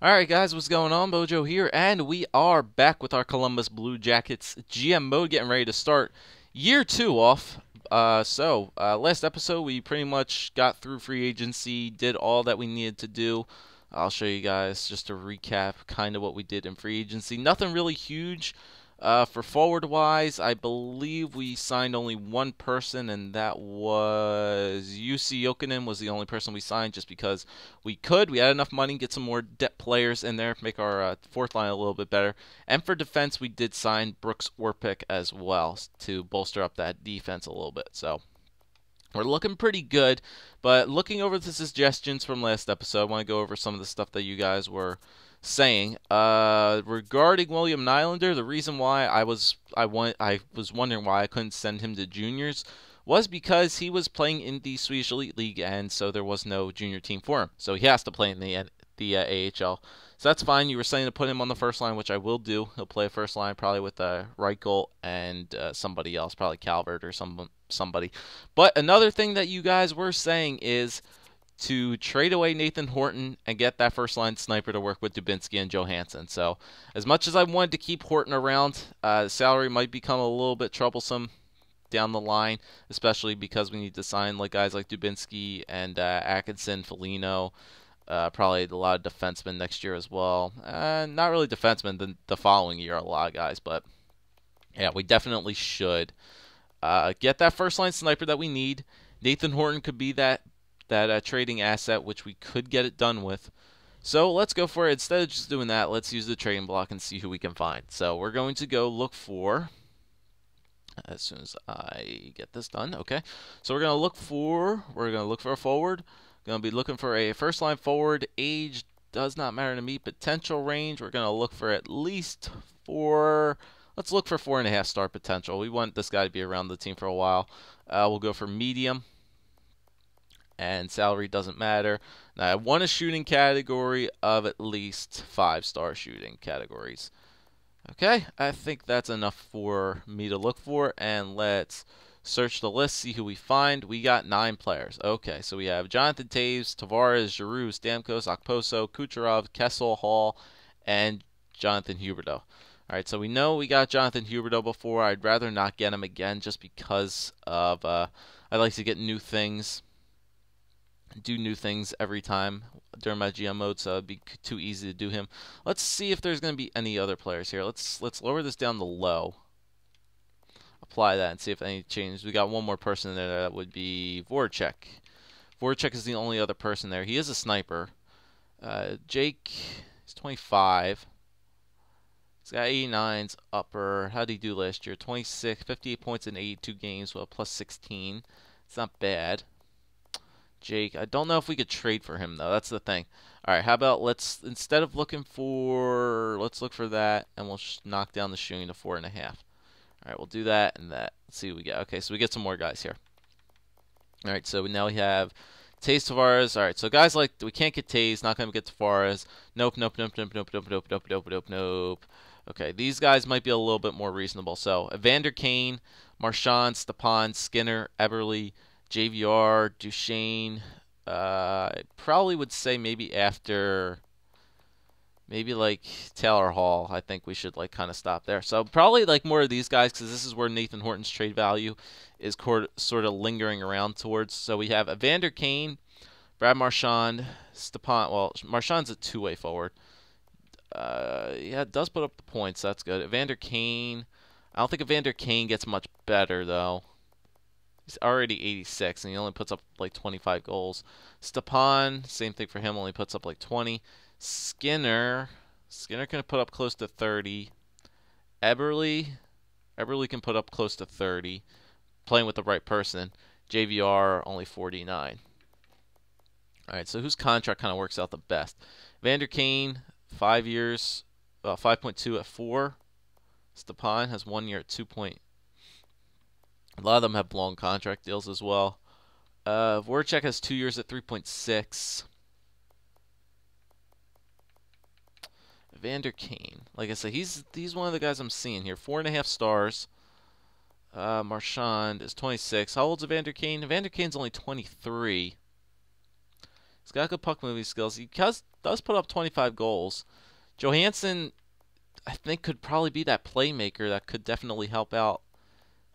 Alright guys, what's going on? Bojo here, and we are back with our Columbus Blue Jackets GM mode, getting ready to start year 2 off. Last episode we pretty much got through free agency, did all that we needed to do. I'll show you guys just to recap kind of what we did in free agency. Nothing really huge. For forward wise, I believe we signed only one person, and that was BOJoeKO was the only person we signed just because we could. We had enough money, get some more depth players in there, make our fourth line a little bit better. And for defense, we did sign Brooks Orpik as well to bolster up that defense a little bit. So we're looking pretty good. But looking over the suggestions from last episode, I want to go over some of the stuff that you guys were saying regarding William Nylander. The reason why I was wondering why I couldn't send him to juniors was because he was playing in the Swedish Elite League, and so there was no junior team for him. So he has to play in the AHL. So that's fine. You were saying to put him on the first line, which I will do. He'll play first line probably with Reichel and somebody else, probably Calvert or somebody. But another thing that you guys were saying is to trade away Nathan Horton and get that first line sniper to work with Dubinsky and Johansson. So as much as I wanted to keep Horton around, salary might become a little bit troublesome down the line, especially because we need to sign guys like Dubinsky and Atkinson, Foligno, probably a lot of defensemen next year as well. Not really defensemen the following year, a lot of guys, but yeah, we definitely should get that first line sniper that we need. Nathan Horton could be that trading asset, which we could get it done with. So let's go for it. Instead of just doing that, let's use the trading block and see who we can find. So we're going to go look for, as soon as I get this done, okay. So we're going to look for a forward. Going to be looking for a first line forward. Age does not matter to me. Potential range, we're going to look for at least let's look for 4.5 star potential. We want this guy to be around the team for a while. We'll go for medium. And salary doesn't matter. Now I want a shooting category of at least 5-star shooting categories. Okay, I think that's enough for me to look for, and let's search the list, see who we find. We got 9 players. Okay, so we have Jonathan Toews, Tavares, Giroux, Stamkos, Okposo, Kucherov, Kessel, Hall, and Jonathan Huberdeau. Alright, so we know we got Jonathan Huberdeau before. I'd rather not get him again just because of I like to get new things. Do new things every time during my GM mode, so it'd be too easy to do him. Let's see if there's going to be any other players here. Let's lower this down to low. Apply that and see if any changes. We got one more person in there. That would be Voracek. Voracek is the only other person there. He is a sniper. Jake is 25. He's got 89's upper. How did he do last year? 26, 58 points in 82 games, well, plus 16. It's not bad. Jake, I don't know if we could trade for him though. That's the thing. All right, how about instead of looking for, let's look for that, and we'll knock down the shooting to 4.5. All right, we'll do that and that. Let's see what we get. Okay, so we get some more guys here. All right, so now we have Toews, Tavares. All right, so guys like we can't get Toews, not gonna get Tavares. Nope. Okay, these guys might be a little bit more reasonable. So Evander Kane, Marchand, Stepan, Skinner, Eberle, JVR, Duchesne, I probably would say maybe after, maybe like Taylor Hall. I think we should kind of stop there. So probably more of these guys, because this is where Nathan Horton's trade value is sort of lingering around towards. So we have Evander Kane, Brad Marchand, Stepan. Well, Marchand's a two-way forward. Yeah, it does put up the points. That's good. Evander Kane. I don't think Evander Kane gets much better though. He's already 86, and he only puts up 25 goals. Stepan, same thing for him, only puts up 20. Skinner can put up close to 30. Eberle can put up close to 30, playing with the right person. JVR, only 49. All right, so whose contract kind of works out the best? Vander Kane, 5 years, 5.2 at 4. Stepan has 1 year at 2. A lot of them have long contract deals as well. Voracek has 2 years at 3.6. Evander Kane, like I said, he's one of the guys I'm seeing here. 4.5 stars. Marchand is 26. How old's Evander Kane? Evander Kane's only 23. He's got good puck moving skills. He does put up 25 goals. Johansson, I think, could probably be that playmaker that could definitely help out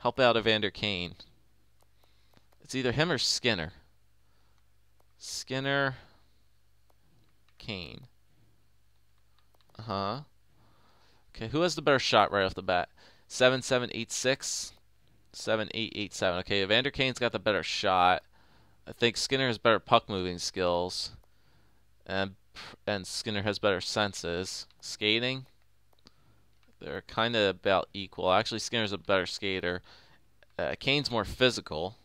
Evander Kane. It's either him or Skinner. Skinner, Kane. Okay, who has the better shot right off the bat? 7786, 7887. Okay, Evander Kane's got the better shot. I think Skinner has better puck moving skills, and Skinner has better senses. Skating, they're kind of about equal. Actually, Skinner's a better skater. Kane's more physical,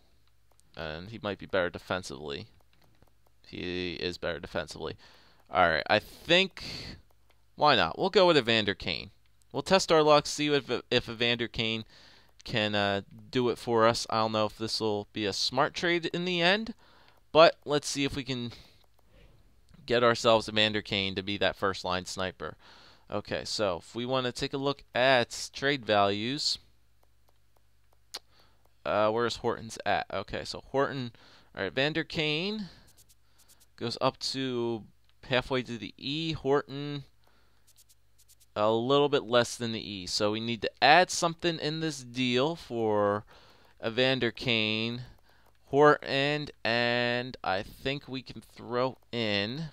and he might be better defensively. He is better defensively. All right, I think, why not? We'll go with Evander Kane. We'll test our luck, see if Evander Kane can do it for us. I don't know if this will be a smart trade in the end, but let's see if we can get ourselves Evander Kane to be that first line sniper. Okay, so if we want to take a look at trade values, where's Horton's at? Okay, so Horton, all right, Evander Kane goes up to halfway to the E. Horton, a little bit less than the E. So we need to add something in this deal for Evander Kane, Horton, and I think we can throw in.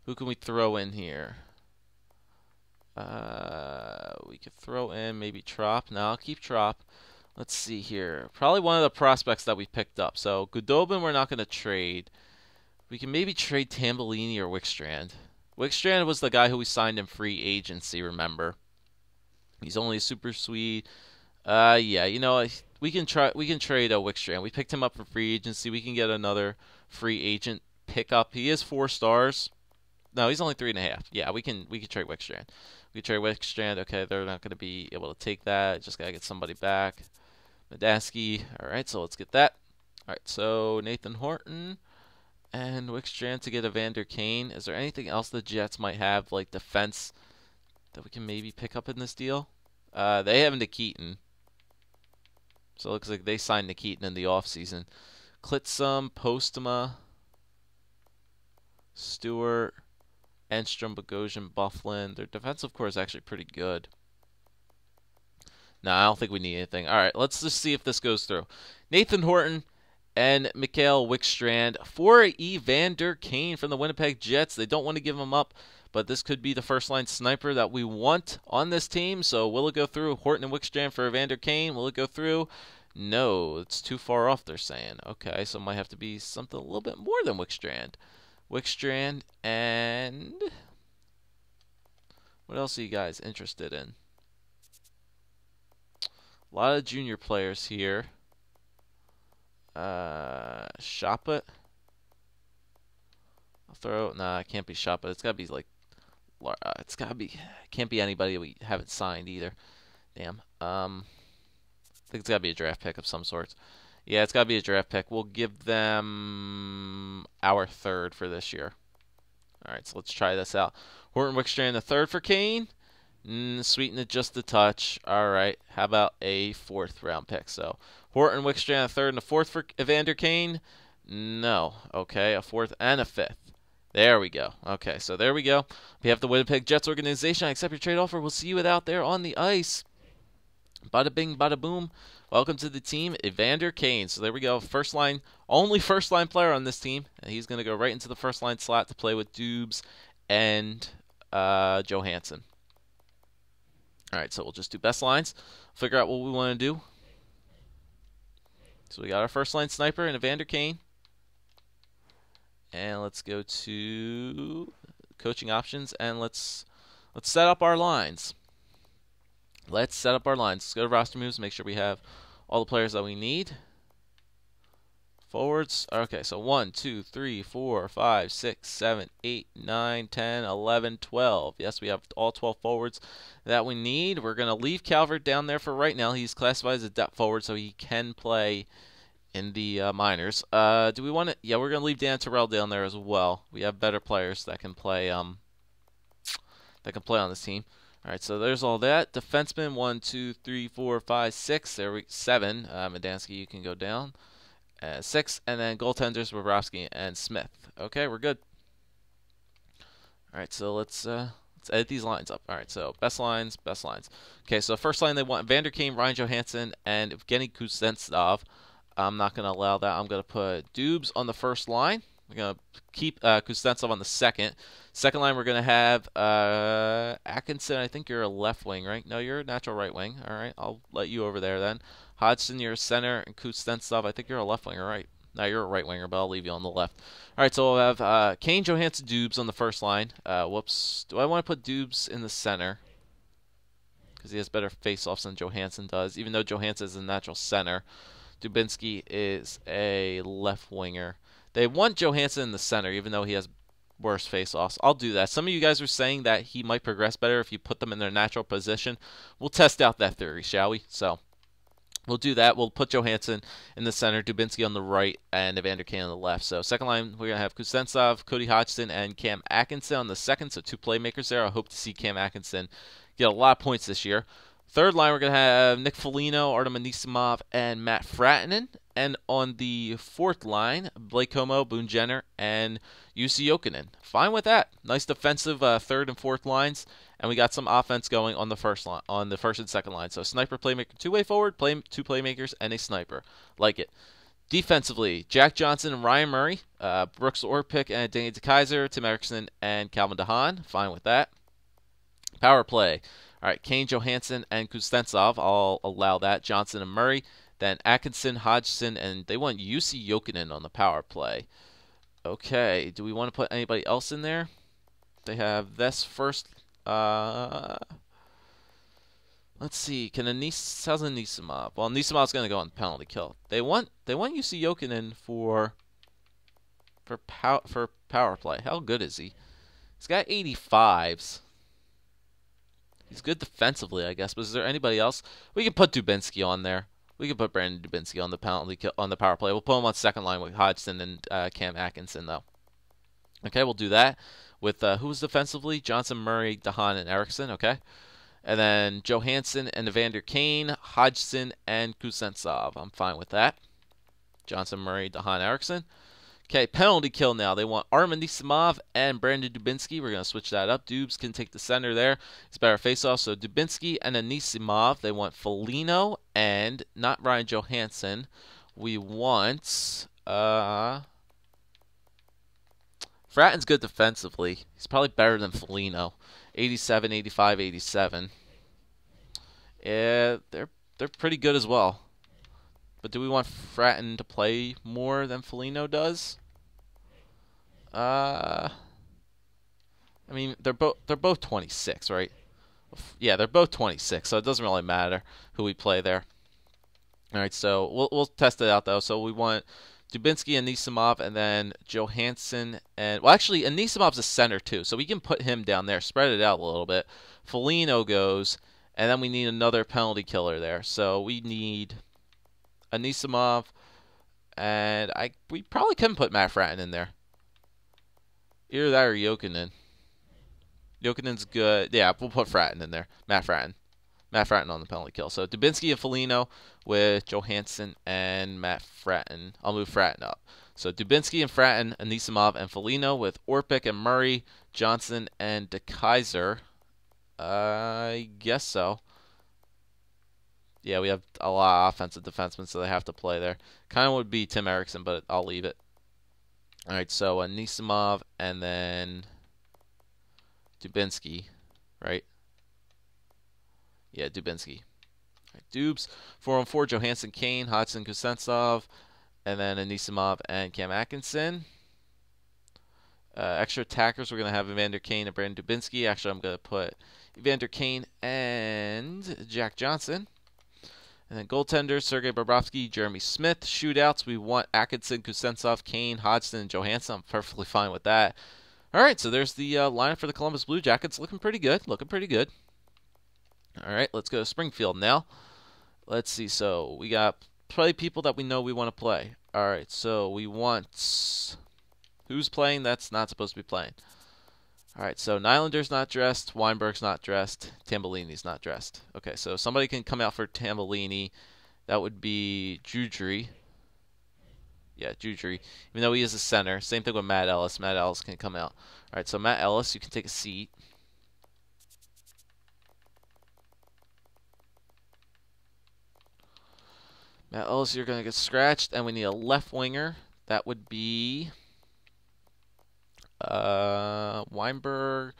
Who can we throw in here? We could throw in maybe Trop. No, I'll keep Trop. Let's see here. Probably one of the prospects that we picked up. So Goodobin we're not going to trade. We can maybe trade Tambellini or Wickstrand. Wickstrand was the guy who we signed in free agency, remember? He's only super sweet. Yeah, you know, we can trade Wickstrand. We picked him up for free agency. We can get another free agent pickup. He is 4 stars. No, he's only 3.5. Yeah, we can trade Wickstrand. We can trade Wickstrand. Okay, they're not going to be able to take that. Just got to get somebody back. Medansky. All right, so let's get that. All right, so Nathan Horton and Wickstrand to get Evander Kane. Is there anything else the Jets might have, like defense, that we can maybe pick up in this deal? They have Nikitin. So it looks like they signed Nikitin in the offseason. Klitsum, Postma, Stewart, Enstrom, Bogosian, Bufflin. Their defensive core is actually pretty good. No, I don't think we need anything. All right, let's just see if this goes through. Nathan Horton and Mikael Wickstrand for Evander Kane from the Winnipeg Jets. They don't want to give him up, but this could be the first-line sniper that we want on this team. So will it go through? Horton and Wickstrand for Evander Kane. Will it go through? No, it's too far off, they're saying. Okay, so it might have to be something a little bit more than Wickstrand. Wickstrand and... what else are you guys interested in? A lot of junior players here. Shopit. I'll throw. Nah, it can't be Shopit. It's gotta be like. It's gotta be. It can't be anybody we haven't signed either. Damn. I think it's gotta be a draft pick of some sorts. Yeah, it's gotta be a draft pick. We'll give them our third for this year. All right, so let's try this out. Horton Wickstrand, the third for Kane. Sweeten it just a touch. All right, how about a 4th round pick? So Horton Wickstrand, a 3rd and a 4th for Evander Kane. No. Okay, a 4th and a 5th. There we go. Okay, so there we go. We have the Winnipeg Jets organization. I accept your trade offer. We'll see you out there on the ice. Bada bing, bada boom. Welcome to the team, Evander Kane. So there we go. First line, only first line player on this team. And he's going to go right into the first line slot to play with Dubes and Johansson. All right, so we'll just do best lines. Figure out what we want to do. So we got our first line sniper in Evander Kane. And let's go to coaching options and let's set up our lines. Let's set up our lines. Let's go to roster moves, make sure we have all the players that we need. Forwards. Okay, so 1, 2, 3, 4, 5, 6, 7, 8, 9, 10, 11, 12. Yes, we have all 12 forwards that we need. We're going to leave Calvert down there for right now. He's classified as a depth forward, so he can play in the minors. Do we want to? Yeah, we're going to leave Dan Terrell down there as well. We have better players that can play on this team. All right, so there's all that. Defenseman 1, 2, 3, 4, 5, 6. There we 7. Medansky, you can go down. and 6, and then goaltenders Bobrovsky and Smith. Okay, we're good. All right, so let's edit these lines up. All right, so best lines, best lines. Okay, so first line they want Vander Kane, Ryan Johansson, and Evgeny Kuznetsov. I'm not going to allow that. I'm going to put Dubes on the first line. We're going to keep Kuznetsov on the second. Second line, we're going to have Atkinson. I think you're a left wing, right? No, you're a natural right wing. All right, I'll let you over there then. Hodgson, you're a center, and Kuznetsov, I think you're a left winger, right? No, you're a right winger, but I'll leave you on the left. All right, so we'll have Kane, Johansson, Dubes on the first line. Whoops. Do I want to put Dubes in the center? Because he has better face-offs than Johansson does, even though Johansson is a natural center. Dubinsky is a left winger. They want Johansson in the center, even though he has worse face-offs. I'll do that. Some of you guys are saying that he might progress better if you put them in their natural position. We'll test out that theory, shall we? So we'll do that. We'll put Johansson in the center, Dubinsky on the right, and Evander Kane on the left. So second line, we're going to have Kuznetsov, Cody Hodgson, and Cam Atkinson on the second. So 2 playmakers there. I hope to see Cam Atkinson get a lot of points this year. Third line, we're going to have Nick Foligno, Artem Anisimov, and Matt Fratinen. And on the fourth line, Blake Comeau, Boone Jenner, and Jussi Jokinen. Fine with that. Nice defensive third and fourth lines, and we got some offense going on the first line, on the first and second line. So sniper, playmaker, two-way forward, 2 playmakers, and a sniper. Like it. Defensively, Jack Johnson and Ryan Murray, Brooks Orpik and Danny DeKeyser, Tim Erickson, and Calvin DeHaan. Fine with that. Power play. All right, Kane, Johansson, and Kuznetsov. I'll allow that. Johnson and Murray. Then Atkinson, Hodgson, and they want Jussi Jokinen on the power play. Okay, do we want to put anybody else in there? They have this first. Let's see. How's Anisimov? Well, Anissimov's going to go on penalty kill. They want Jussi Jokinen for power play. How good is he? He's got 85s. He's good defensively, I guess. But is there anybody else? We can put Dubinsky on there. We can put Brandon Dubinsky on the power play. We'll put him on second line with Hodgson and Cam Atkinson, though. Okay, we'll do that with who's defensively? Johnson, Murray, DeHaan, and Erickson. Okay, and then Johansson and Evander Kane, Hodgson, and Kuznetsov. I'm fine with that. Johnson, Murray, DeHaan, Erickson. Okay, penalty kill now. They want Artem Anisimov and Brandon Dubinsky. We're going to switch that up. Dubes can take the center there. It's better face-off. So Dubinsky and Anisimov. They want Foligno and not Ryan Johansson. We want Fratton's good defensively. He's probably better than Foligno. 87, 85, 87. Yeah, they're pretty good as well. But do we want Fratton to play more than Foligno does? I mean, they're both 26, right? Yeah, they're both 26, so it doesn't really matter who we play there. All right, so we'll test it out though. So we want Dubinsky and Anisimov, and then Johansson and actually Anisimov's a center too, so we can put him down there, spread it out a little bit. Foligno goes, and then we need another penalty killer there. So we need Anisimov, and we probably can put Matt Fratton in there. Either that or Jokinen. Jokinen's good. Yeah, we'll put Fratton in there. Matt Fratton. Matt Fratton on the penalty kill. So Dubinsky and Foligno with Johansson and Matt Fratton. I'll move Fratton up. So Dubinsky and Fratton, Anisimov and Foligno with Orpik and Murray, Johnson and DeKeyser. I guess so. Yeah, we have a lot of offensive defensemen, so they have to play there. Kind of would be Tim Erickson, but I'll leave it. All right, so Anisimov and then Dubinsky, right? Yeah, Dubinsky. All right, Dubes, 4-on-4, Johansson, Kane, Hodgson, Kuznetsov, and then Anisimov and Cam Atkinson. Extra attackers, we're going to have Evander Kane and Brandon Dubinsky. Actually, I'm going to put Evander Kane and Jack Johnson. And then goaltenders, Sergei Bobrovsky, Jeremy Smith. Shootouts, we want Atkinson, Kuznetsov, Kane, Hodgson, and Johansson. I'm perfectly fine with that. All right, so there's the lineup for the Columbus Blue Jackets. Looking pretty good. Looking pretty good. All right, let's go to Springfield now. Let's see. So we got play people that we know we want to play. All right, so we want who's playing that's not supposed to be playing. All right, so Nylander's not dressed, Weinberg's not dressed, Tambellini's not dressed. Okay, so somebody can come out for Tambellini. That would be Judry. Yeah, Jujury. Even though he is a center. Same thing with Matt Ellis. Matt Ellis can come out. All right, so Matt Ellis, you can take a seat. Matt Ellis, you're going to get scratched, and we need a left winger. That would be Weinberg.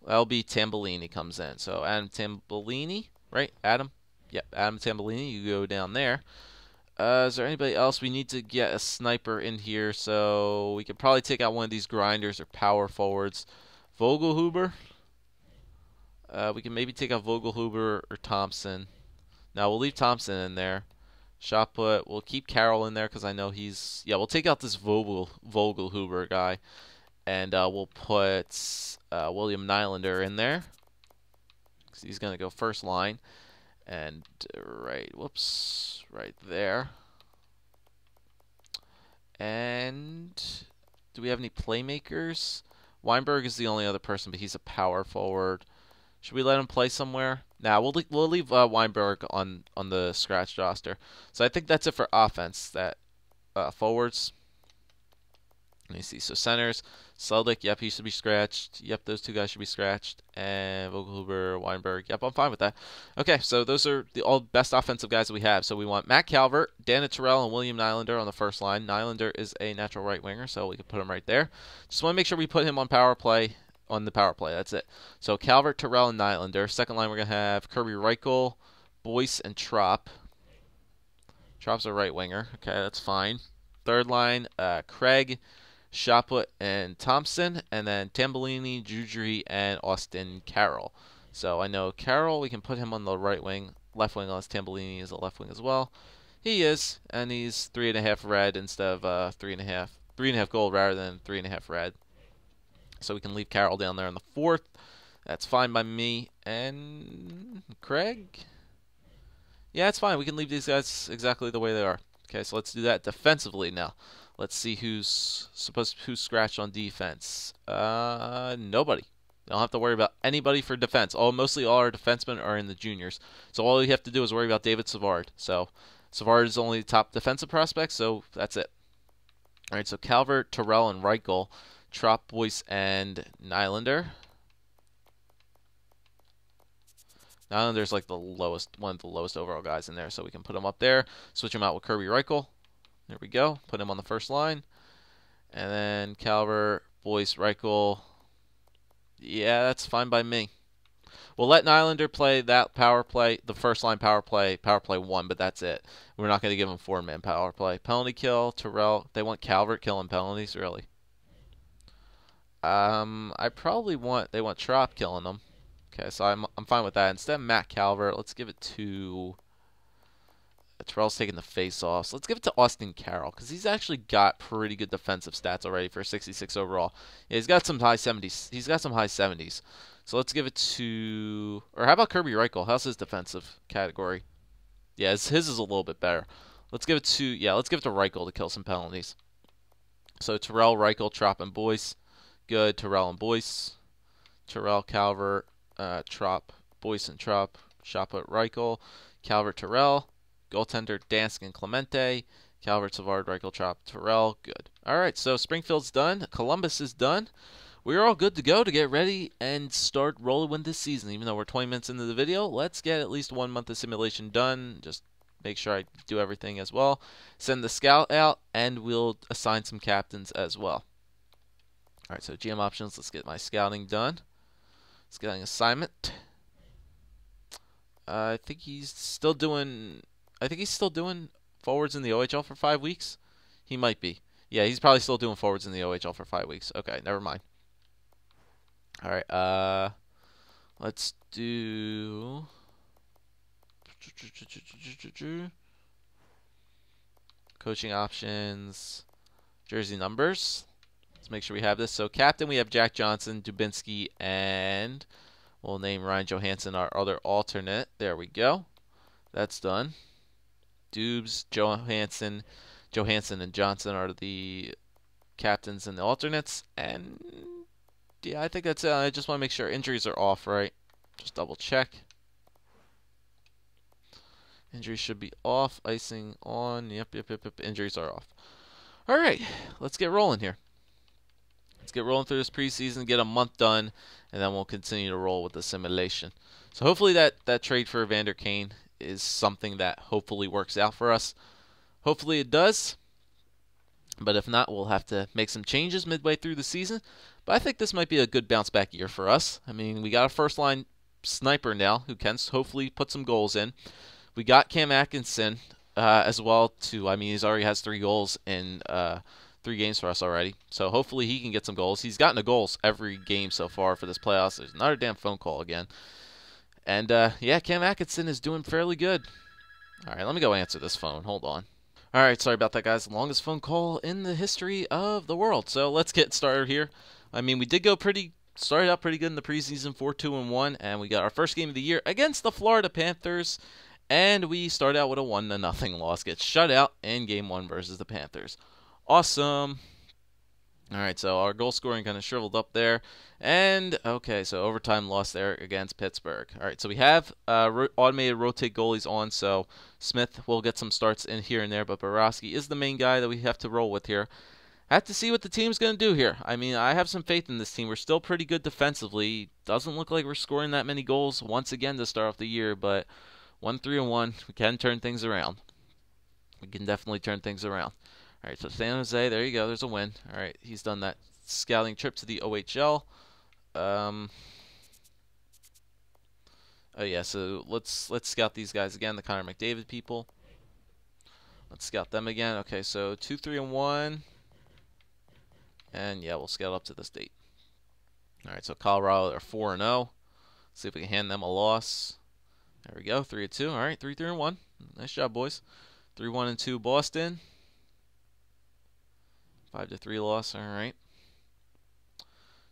That'll be Tambellini comes in. So Adam Tambellini, right? Adam? Yep, Adam Tambellini. You go down there. Is there anybody else? We need to get a sniper in here, so we could probably take out one of these grinders or power forwards. Vogelhuber. We can maybe take out Vogelhuber or Thompson. Now we'll leave Thompson in there. Shot put. We'll keep Carroll in there because I know he's. Yeah, we'll take out this Vogelhuber guy, and we'll put William Nylander in there because he's gonna go first line. And right there. And do we have any playmakers? Weinberg is the only other person, but he's a power forward. Should we let him play somewhere? Nah, we'll leave Weinberg on the scratch roster. So I think that's it for offense. That forwards. Let me see. So centers, Seldick, yep, he should be scratched. Yep, those two guys should be scratched. And Vogelhuber, Weinberg, yep, I'm fine with that. Okay, so those are the all best offensive guys that we have. So we want Matt Calvert, Dana Terrell, and William Nylander on the first line. Nylander is a natural right winger, so we can put him right there. Just want to make sure we put him on power play. On the power play, that's it. So Calvert, Terrell, and Nylander. Second line, we're gonna have Kirby Reichel, Boyce, and Trop. Trop's a right winger. Okay, that's fine. Third line, Craig, Shotput, and Thompson, and then Tambellini, Jujury, and Austin Carroll. So I know Carroll, we can put him on the right wing, left wing, unless Tambellini is a left wing as well. He is, and he's 3.5 red instead of 3.5 gold rather than 3.5 red. So we can leave Carroll down there in the fourth. That's fine by me. And Craig? Yeah, it's fine. We can leave these guys exactly the way they are. Okay, so let's do that defensively now. Let's see who's scratched on defense. Nobody. Don't have to worry about anybody for defense. Mostly all our defensemen are in the juniors. So all we have to do is worry about David Savard. So Savard is only the top defensive prospect, so that's it. All right, so Calvert, Terrell, and Reichel. Trop, Boyce, and Nylander. Nylander's like one of the lowest overall guys in there, so we can put him up there. Switch him out with Kirby Reichel. There we go. Put him on the first line. And then Calvert, Boyce, Reichel. Yeah, that's fine by me. We'll let Nylander play that power play, the first line power play 1, but that's it. We're not going to give him 4-man power play. Penalty kill, Terrell. They want Calvert killing penalties, really. They want Trop killing them. Okay, so I'm fine with that. Instead of Matt Calvert, let's give it to Terrell's taking the face-offs. Let's give it to Austin Carroll because he's actually got pretty good defensive stats already for 66 overall. Yeah, he's got some high 70s. He's got some high 70s. So let's give it to, or how about Kirby Reichel? How's his defensive category? Yeah, his is a little bit better. Let's give it to Reichel to kill some penalties. So Terrell, Reichel, Trop, and Boyce. Good. Terrell and Boyce. Terrell, Calvert, Trop, Boyce and Trop. Shotput, Reichel. Calvert, Terrell. Goaltender, Dansk and Clemente. Calvert, Savard, Reichel, Trop, Terrell. Good. All right, so Springfield's done. Columbus is done. We're all good to go to get ready and start rolling with this season. Even though we're 20 minutes into the video, let's get at least 1 month of simulation done. Just make sure I do everything as well. Send the scout out, and we'll assign some captains as well. All right, so GM options. Let's get my scouting done. Scouting assignment. I think he's still doing forwards in the OHL for 5 weeks. He might be. Yeah, he's probably still doing forwards in the OHL for 5 weeks. Okay, never mind. All right. Let's do. Coaching options. Jersey numbers. Let's make sure we have this. So captain, we have Jack Johnson, Dubinsky, and we'll name Ryan Johansson our other alternate. There we go. That's done. Dubes, Johansson, and Johnson are the captains and the alternates. And yeah, I think that's it. I just want to make sure injuries are off, right? Just double check. Injuries should be off. Icing on. Yep. Injuries are off. All right, let's get rolling here. Let's get rolling through this preseason, get a month done, and then we'll continue to roll with the simulation. So hopefully that trade for Evander Kane is something that hopefully works out for us. Hopefully it does. But if not, we'll have to make some changes midway through the season. But I think this might be a good bounce back year for us. I mean, we got a first line sniper now who can hopefully put some goals in. We got Cam Atkinson as well too. I mean, he's already has 3 goals in 3 games for us already. So hopefully he can get some goals. He's gotten the goals every game so far for this playoffs. There's another damn phone call again. And yeah, Cam Atkinson is doing fairly good. All right, let me go answer this phone. Hold on. All right, sorry about that, guys. The longest phone call in the history of the world. So let's get started here. I mean, we did started out pretty good in the preseason, 4-2-1, and we got our first game of the year against the Florida Panthers, and we start out with a 1-0 loss. Get shut out in Game 1 versus the Panthers. Awesome. All right, so our goal scoring kind of shriveled up there. And, okay, so overtime loss there against Pittsburgh. All right, so we have automated rotate goalies on, so Smith will get some starts in here and there, but BOJoeKO is the main guy that we have to roll with here. I have to see what the team's going to do here. I mean, I have some faith in this team. We're still pretty good defensively. Doesn't look like we're scoring that many goals once again to start off the year, but 1-3-1, we can turn things around. We can definitely turn things around. All right, so San Jose, there you go. There's a win. All right, he's done that scouting trip to the OHL. Oh yeah, so let's scout these guys again, the Connor McDavid people. Let's scout them again. Okay, so 2-3-1, and yeah, we'll scout up to this date. All right, so Colorado are 4-0. See if we can hand them a loss. There we go, 3-2. All right, 3-3-1. Nice job, boys. 3-1-2 Boston. 5-3 loss. All right.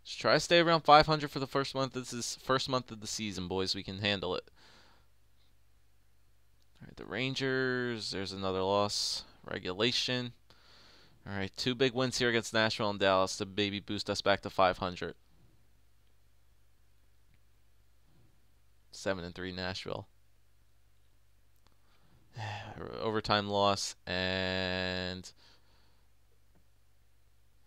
Just try to stay around 500 for the first month. This is first month of the season, boys. We can handle it. All right, the Rangers. There's another loss. Regulation. All right, 2 big wins here against Nashville and Dallas to maybe boost us back to 500. 7-3 Nashville. Overtime loss and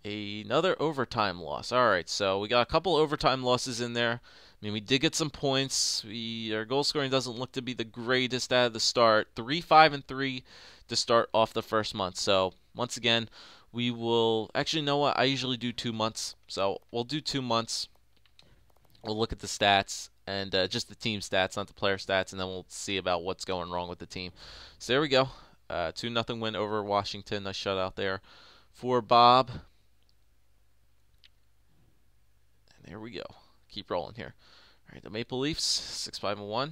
another overtime loss. All right, so we got a couple overtime losses in there. I mean, we did get some points. Our goal scoring doesn't look to be the greatest out of the start. 3-5-3 to start off the first month. So once again, we will actually know what I usually do 2 months. So we'll do 2 months. We'll look at the stats and just the team stats, not the player stats, and then we'll see about what's going wrong with the team. So there we go. 2-0 win over Washington. Nice shutout there for Bob. There we go. Keep rolling here. All right, the Maple Leafs, 6-5-1.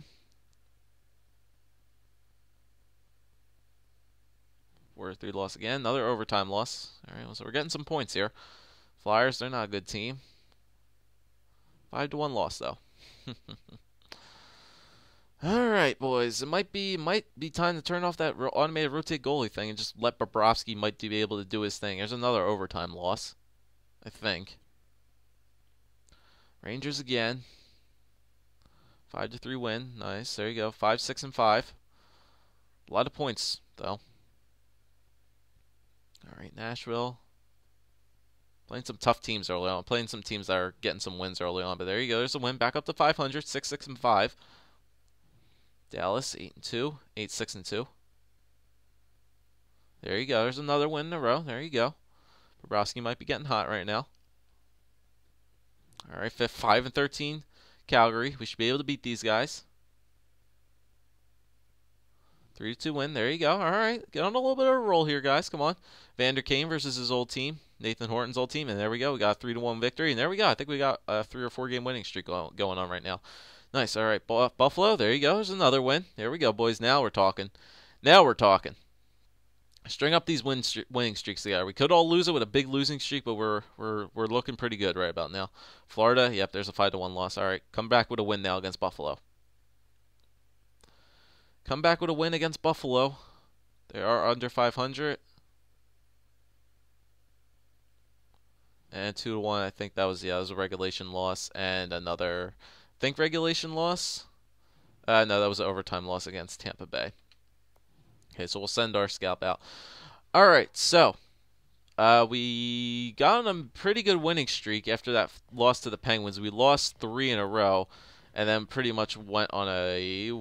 4-3 loss again. Another overtime loss. All right, so we're getting some points here. Flyers, they're not a good team. 5-1 loss though. All right, boys. It might be time to turn off that automated rotate goalie thing and just let BOJoeKO might be able to do his thing. There's another overtime loss, I think. Rangers again. 5-3 win. Nice. There you go. 5-6-5. A lot of points, though. All right, Nashville. Playing some tough teams early on. Playing some teams that are getting some wins early on. But there you go. There's a win. Back up to 500. 6-6-5. Dallas, 8-2. 8-6-2. There you go. There's another win in a row. There you go. BOJoeKO might be getting hot right now. All right, 5-13, Calgary. We should be able to beat these guys. 3-2 win. There you go. All right, get on a little bit of a roll here, guys. Come on. Vander Kane versus his old team, Nathan Horton's old team, and there we go. We got a 3-1 victory, and there we go. I think we got a 3 or 4 game winning streak going on right now. Nice. All right, Buffalo. There you go. There's another win. There we go, boys. Now we're talking. Now we're talking. String up these winning streaks together. We could all lose it with a big losing streak, but we're looking pretty good right about now. Florida, yep, there's a 5-1 loss. All right, come back with a win now against Buffalo. Come back with a win against Buffalo. They are under 500. And 2-1, I think that was a regulation loss and another, I think regulation loss. No, that was an overtime loss against Tampa Bay. Okay, so we'll send our scalp out. All right, so We got on a pretty good winning streak after that loss to the Penguins. We lost 3 in a row, and then pretty much went on a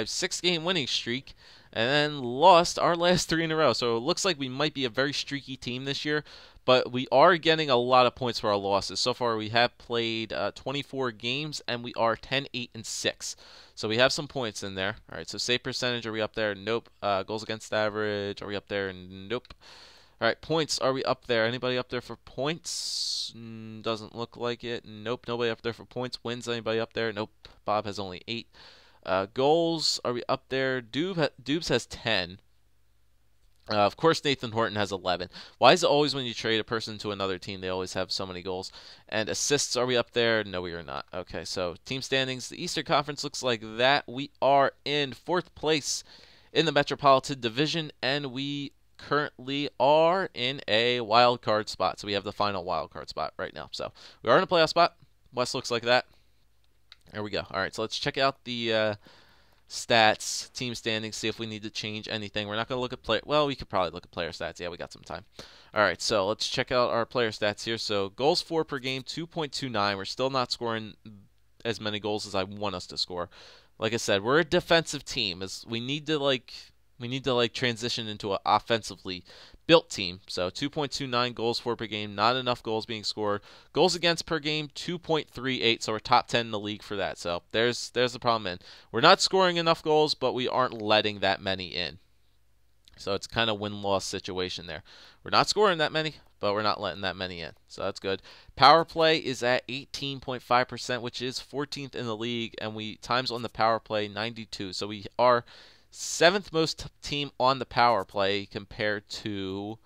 6 game winning streak, and then lost our last 3 in a row. So it looks like we might be a very streaky team this year, but we are getting a lot of points for our losses. So far, we have played 24 games, and we are 10-8-6. So we have some points in there. All right, so save percentage, are we up there? Nope. Goals against average, are we up there? Nope. All right, points, are we up there? Anybody up there for points? Doesn't look like it. Nope, nobody up there for points. Wins, anybody up there? Nope. Bob has only 8. Goals, are we up there? Dubes has 10. Of course, Nathan Horton has 11. Why is it always when you trade a person to another team, they always have so many goals? And assists, are we up there? No, we are not. Okay, so team standings. The Eastern Conference looks like that. We are in 4th place in the Metropolitan Division, and we currently are in a wild card spot. So we have the final wild card spot right now. So we are in a playoff spot. West looks like that. There we go. All right, so let's check out the stats, team standings, see if we need to change anything. We're not going to look at player. Well, we could probably look at player stats. Yeah, we got some time. All right, so let's check out our player stats here. So goals for per game, 2.29. We're still not scoring as many goals as I want us to score. Like I said, we're a defensive team. As we need to transition into an offensively built team. So 2.29 goals for per game, not enough goals being scored. Goals against per game, 2.38. So we're top 10 in the league for that. So there's the problem. In we're not scoring enough goals, but we aren't letting that many in. So it's kind of win-loss situation there. We're not scoring that many, but we're not letting that many in. So that's good. Power play is at 18.5%, which is 14th in the league, and we times on the power play 92. So we are 7th most team on the power play compared to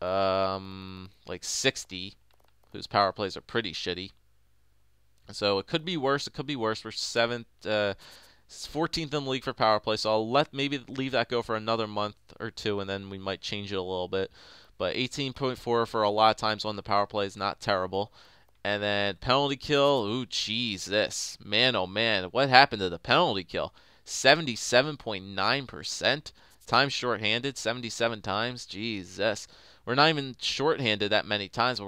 like 60, whose power plays are pretty shitty. So it could be worse. It could be worse. We're 7th, 14th in the league for power play. So I'll maybe leave that go for another month or two, and then we might change it a little bit. But 18.4 for a lot of times on the power play is not terrible. And then penalty kill. Ooh, Jesus, man, oh man, what happened to the penalty kill? 77.9%. Times shorthanded, 77 times. Jesus. We're not even shorthanded that many times, but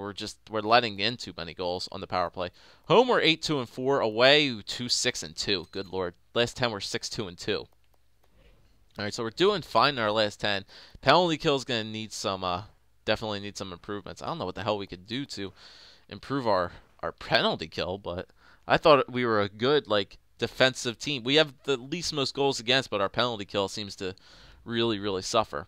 we're letting in too many goals on the power play. Home, we're 8-2-4. Away, 2-6-2. Good lord. Last 10, we're 6-2-2. All right, so we're doing fine in our last 10. Penalty kill is going to need definitely need some improvements. I don't know what the hell we could do to improve our penalty kill, but I thought we were a good, defensive team. We have the least most goals against, but our penalty kill seems to really, really suffer.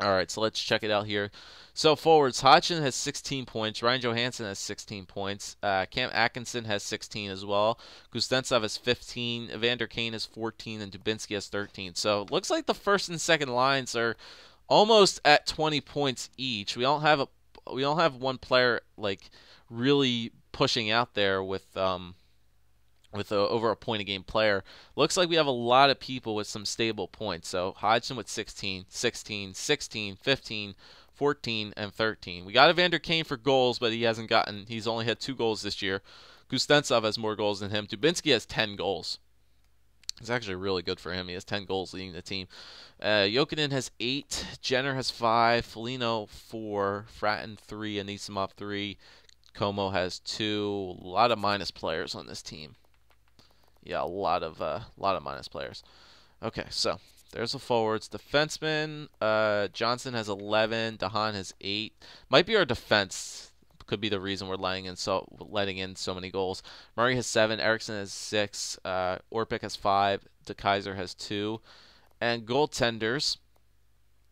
All right, so let's check it out here. So forwards, Hodgson has 16 points. Ryan Johansson has 16 points. Cam Atkinson has 16 as well. Kuznetsov has 15. Evander Kane has 14, and Dubinsky has 13. So it looks like the first and second lines are almost at 20 points each. We don't have one player really pushing out there with over a point a game player. Looks like we have a lot of people with some stable points. So Hodgson with 16, 16, 16, 15, 14, and 13. We got Evander Kane for goals, but he's only had 2 goals this year. Kuznetsov has more goals than him. Dubinsky has 10 goals. It's actually really good for him. He has 10 goals leading the team. Jokinen has 8. Jenner has 5. Foligno 4. Fratton 3. Anisimov 3. Como has 2. A lot of minus players on this team. Yeah, a lot of minus players. Okay, so there's the forwards. Defensemen, Johnson has 11. DeHaan has 8. Might be our defense. Could be the reason we're letting in so many goals. Murray has 7. Eriksson has 6. Orpik has 5. DeKaiser has 2. And goaltenders.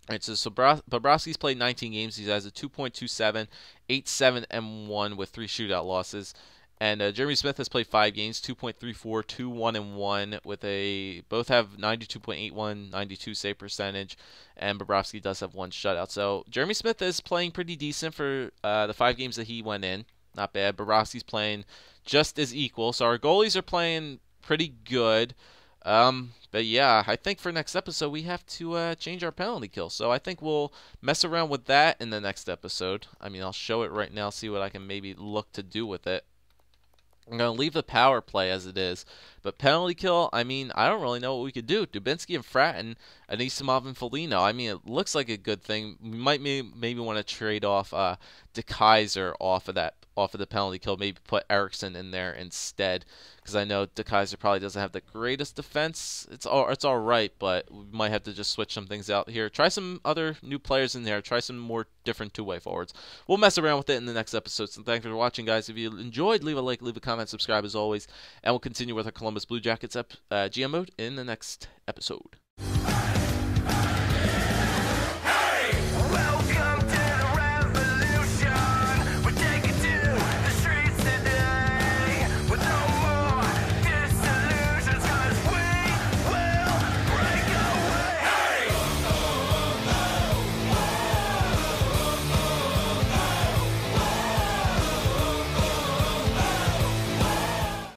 All right, so Bobrovsky's played 19 games. He has a 2.27, 8-7-1 with 3 shootout losses. And Jeremy Smith has played 5 games, 2.34, 2-1-1 with both have 92.81, 92 save percentage, and Bobrovsky does have 1 shutout. So Jeremy Smith is playing pretty decent for the 5 games that he went in. Not bad. Bobrovsky's playing just as equal. So our goalies are playing pretty good. But yeah, I think for next episode we have to change our penalty kill. So I think we'll mess around with that in the next episode. I mean, I'll show it right now, see what I can maybe look to do with it. I'm going to leave the power play as it is, But penalty kill, I mean, I don't really know what we could do. Dubinsky and Fratton, Anisimov and Foligno. I mean, it looks like a good thing. We might maybe want to trade off DeKaiser off of the penalty kill. Maybe put Eriksson in there instead, because I know DeKaiser probably doesn't have the greatest defense. It's all right, but we might have to just switch some things out here. Try some other new players in there. Try some more different two-way forwards. We'll mess around with it in the next episode. So thanks for watching, guys. If you enjoyed, leave a like, leave a comment, subscribe as always, and we'll continue with our Columbus Blue Jackets GM mode in the next episode.